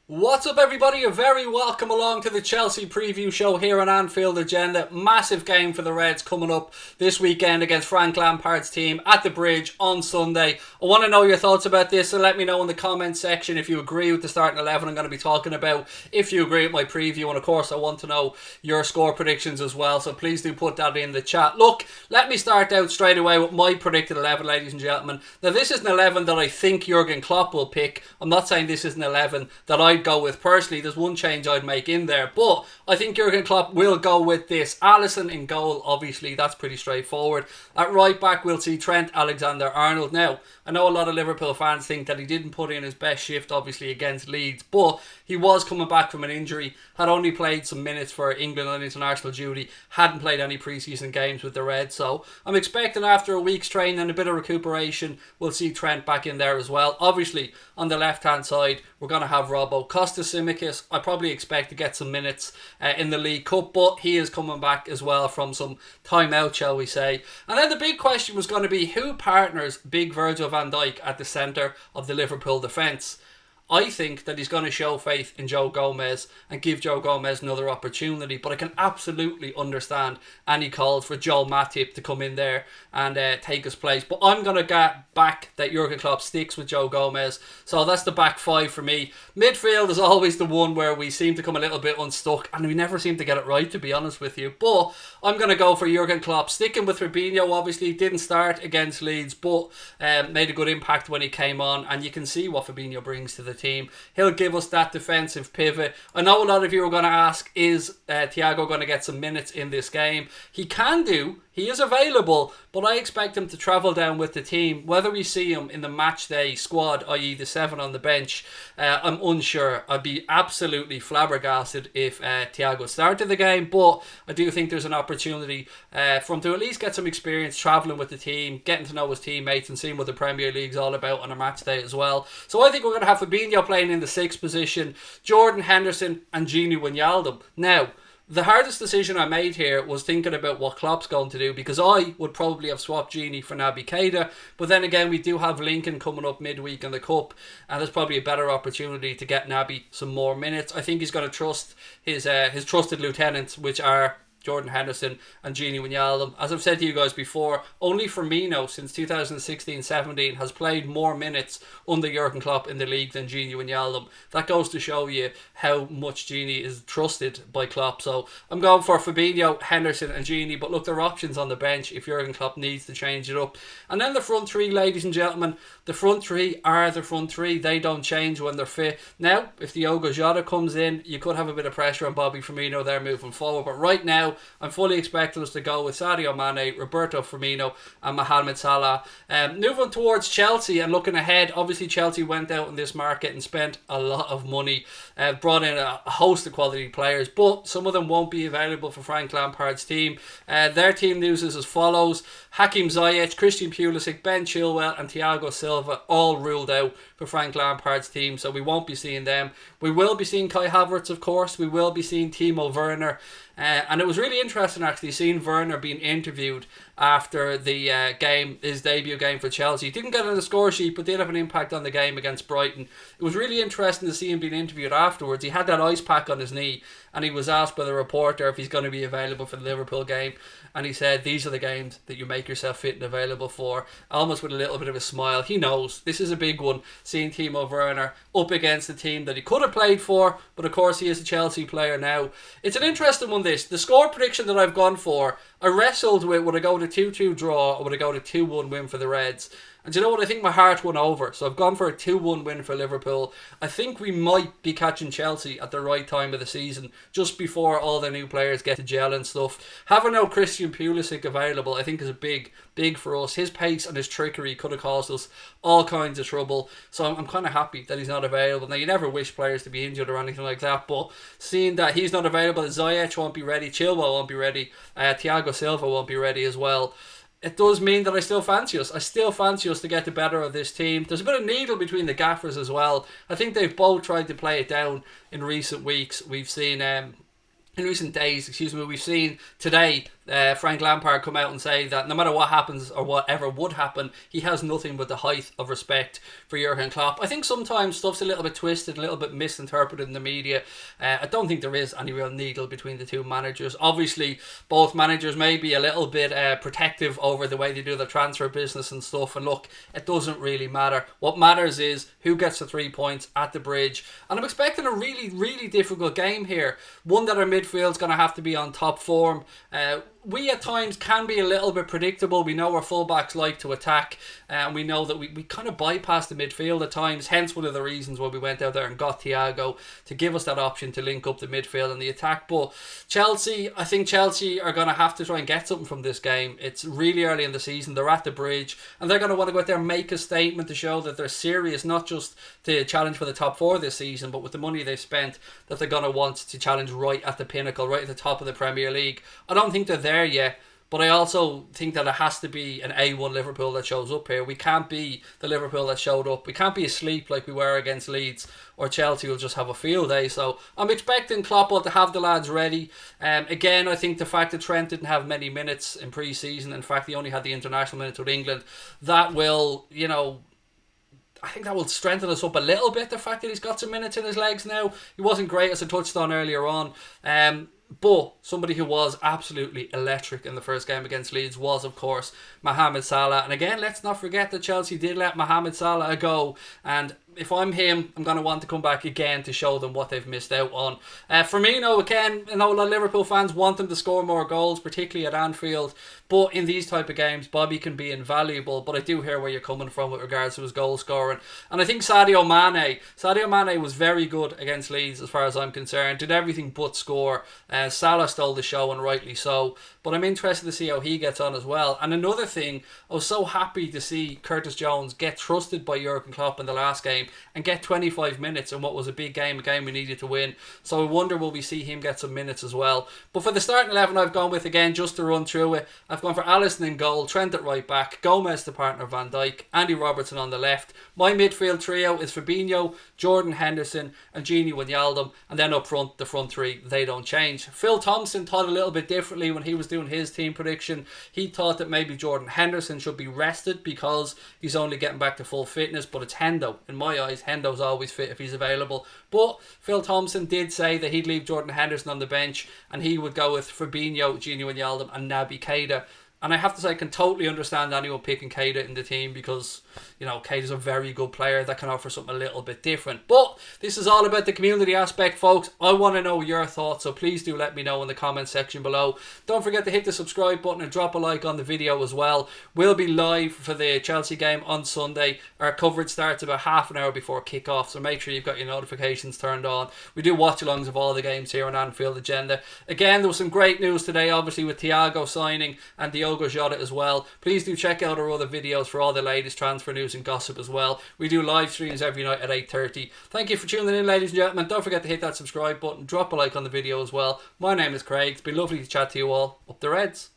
What's up, everybody? You're very welcome along to the Chelsea preview show here on Anfield Agenda. Massive game for the Reds coming up this weekend against Frank Lampard's team at the Bridge on Sunday. I want to know your thoughts about this, so let me know in the comments section if you agree with the starting 11 I'm going to be talking about, if you agree with my preview, and of course I want to know your score predictions as well, so please do put that in the chat. Look, let me start out straight away with my predicted 11, ladies and gentlemen. Now, this is an 11 that I think Jurgen Klopp will pick. I'm not saying this is an 11 that I'd go with personally. There's one change I'd make in there, but I think Jurgen Klopp will go with this. Alisson in goal, obviously, that's pretty straightforward. At right back, we'll see Trent Alexander-Arnold. Now, I know a lot of Liverpool fans think that he didn't put in his best shift, obviously, against Leeds, but he was coming back from an injury, had only played some minutes for England on international duty, hadn't played any pre-season games with the Reds, so I'm expecting after a week's training and a bit of recuperation, we'll see Trent back in there as well. Obviously, on the left-hand side, we're going to have Robbo. Kostas I probably expect to get some minutes in the League Cup, but he is coming back as well from some time out, shall we say. And then the big question was going to be, who partners big Virgil van Dijk at the centre of the Liverpool defence? I think that he's going to show faith in Joe Gomez and give Joe Gomez another opportunity, but I can absolutely understand any calls for Joel Matip to come in there and take his place. But I'm going to get back that Jurgen Klopp sticks with Joe Gomez, so that's the back five for me. Midfield is always the one where we seem to come a little bit unstuck and we never seem to get it right, to be honest with you. But I'm going to go for Jurgen Klopp, sticking with Firmino. Obviously didn't start against Leeds, but made a good impact when he came on, and you can see what Firmino brings to the team. He'll give us that defensive pivot. I know a lot of you are going to ask, is Thiago going to get some minutes in this game? He can do. He is available, but I expect him to travel down with the team. Whether we see him in the match day squad, i.e. the 7 on the bench, I'm unsure. I'd be absolutely flabbergasted if Thiago started the game, but I do think there's an opportunity for him to at least get some experience travelling with the team, getting to know his teammates and seeing what the Premier League's all about on a match day as well. So I think we're going to have Fabinho playing in the 6th position, Jordan Henderson and Gini Wijnaldum. Now, the hardest decision I made here was thinking about what Klopp's going to do, because I would probably have swapped Gini for Naby Keita, but then again we do have Lincoln coming up midweek in the Cup, and there's probably a better opportunity to get Naby some more minutes. I think he's going to trust his trusted lieutenants, which are Jordan Henderson and Gini Wijnaldum. As I've said to you guys before, only Firmino since 2016-17 has played more minutes under Jurgen Klopp in the league than Gini Wijnaldum. That goes to show you how much Gini is trusted by Klopp. So I'm going for Fabinho, Henderson and Gini, but look, there are options on the bench if Jurgen Klopp needs to change it up. And then the front three, ladies and gentlemen, the front three are the front three. They don't change when they're fit. Now, if Diogo Jota comes in, you could have a bit of pressure on Bobby Firmino there moving forward, but right now I'm fully expecting us to go with Sadio Mane, Roberto Firmino and Mohamed Salah. Moving towards Chelsea and looking ahead, obviously Chelsea went out in this market and spent a lot of money, brought in a host of quality players, but some of them won't be available for Frank Lampard's team. Their team news is as follows: Hakim Ziyech, Christian Pulisic, Ben Chilwell and Thiago Silva all ruled out for Frank Lampard's team, so we won't be seeing them. We will be seeing Kai Havertz, of course. We will be seeing Timo Werner. And it was really interesting actually seeing Werner being interviewed after the game, his debut game for Chelsea. He didn't get on the score sheet, but did have an impact on the game against Brighton. It was really interesting to see him being interviewed afterwards. He had that ice pack on his knee, and he was asked by the reporter if he's going to be available for the Liverpool game, and he said, these are the games that you make yourself fit and available for, almost with a little bit of a smile. He knows this is a big one, seeing Timo Werner up against a team that he could have played for, but of course he is a Chelsea player now. It's an interesting one, this. The score prediction that I've gone for, I wrestled with, would I go to 2-2 draw or would I go to 2-1 win for the Reds? And you know what? I think my heart won over. So I've gone for a 2-1 win for Liverpool. I think we might be catching Chelsea at the right time of the season, just before all the new players get to gel and stuff. Having no Christian Pulisic available, I think is a big for us. His pace and his trickery could have caused us all kinds of trouble. So I'm kind of happy that he's not available. Now, you never wish players to be injured or anything like that, but seeing that he's not available, Ziyech won't be ready, Chilwell won't be ready, Thiago Silva won't be ready as well. It does mean that I still fancy us. I still fancy us to get the better of this team. There's a bit of needle between the gaffers as well. I think they've both tried to play it down in recent weeks. We've seen in recent days, we've seen today Frank Lampard come out and say that no matter what happens or whatever would happen, he has nothing but the height of respect for Jurgen Klopp. I think sometimes stuff's a little bit twisted, a little bit misinterpreted in the media. I don't think there is any real needle between the two managers. Obviously, both managers may be a little bit protective over the way they do the transfer business and stuff. And look, it doesn't really matter. What matters is who gets the 3 points at the Bridge. And I'm expecting a really, really difficult game here. One that our midfield's going to have to be on top form. We at times can be a little bit predictable. We know our fullbacks like to attack, and we know that we kind of bypass the midfield at times. Hence one of the reasons why we went out there and got Thiago to give us that option to link up the midfield and the attack. But I think Chelsea are going to have to try and get something from this game. It's really early in the season. They're at the Bridge, and they're going to want to go out there and make a statement to show that they're serious, not just to challenge for the top four this season, but with the money they've spent, that they're going to want to challenge right at the pinnacle, right at the top of the Premier League. I don't think they're there yet, but I also think that it has to be an A1 Liverpool that shows up here. We can't be the Liverpool that showed up. We can't be asleep like we were against Leeds, or Chelsea will just have a field day. So I'm expecting Klopp to have the lads ready. Again, I think the fact that Trent didn't have many minutes in pre-season, in fact he only had the international minutes with England, that will, I think that will strengthen us up a little bit, the fact that he's got some minutes in his legs now. He wasn't great, as I touched on earlier on. But somebody who was absolutely electric in the first game against Leeds was, of course, Mohamed Salah. And again, let's not forget that Chelsea did let Mohamed Salah go. And if I'm him, I'm going to want to come back again to show them what they've missed out on. Firmino, again, I know a lot of Liverpool fans want him to score more goals, particularly at Anfield. But in these type of games, Bobby can be invaluable. But I do hear where you're coming from with regards to his goal scoring. And I think Sadio Mane was very good against Leeds as far as I'm concerned. Did everything but score. Salah stole the show, and rightly so. But I'm interested to see how he gets on as well. And another thing, I was so happy to see Curtis Jones get trusted by Jurgen Klopp in the last game and get 25 minutes in what was a big game, a game we needed to win. So I wonder, will we see him get some minutes as well? But for the starting 11 I've gone with, again, just to run through it, I've gone for Alisson in goal, Trent at right back, Gomez the partner of Van Dijk, Andy Robertson on the left. My midfield trio is Fabinho, Jordan Henderson and Gini Wijnaldum, and then up front, the front three, they don't change. Phil Thompson thought a little bit differently when he was doing his team prediction. He thought that maybe Jordan Henderson should be rested because he's only getting back to full fitness, but it's Hendo. In my eyes, Hendo's always fit if he's available. But Phil Thompson did say that he'd leave Jordan Henderson on the bench and he would go with Fabinho, Gini Wijnaldum and Naby Keita. And I have to say, I can totally understand anyone picking Keita in the team because, Keita's a very good player that can offer something a little bit different. But this is all about the community aspect, folks. I want to know your thoughts, so please do let me know in the comment section below. Don't forget to hit the subscribe button and drop a like on the video as well. We'll be live for the Chelsea game on Sunday. Our coverage starts about half an hour before kick-off, so make sure you've got your notifications turned on. We do watch-alongs of all the games here on Anfield Agenda. Again, there was some great news today, obviously, with Thiago signing and Diogo Jota as well. Please do check out our other videos for all the latest transfer news and gossip as well. We do live streams every night at 8:30. Thank you for tuning in, ladies and gentlemen. Don't forget to hit that subscribe button, drop a like on the video as well. My name is Craig. It's been lovely to chat to you all. Up the Reds.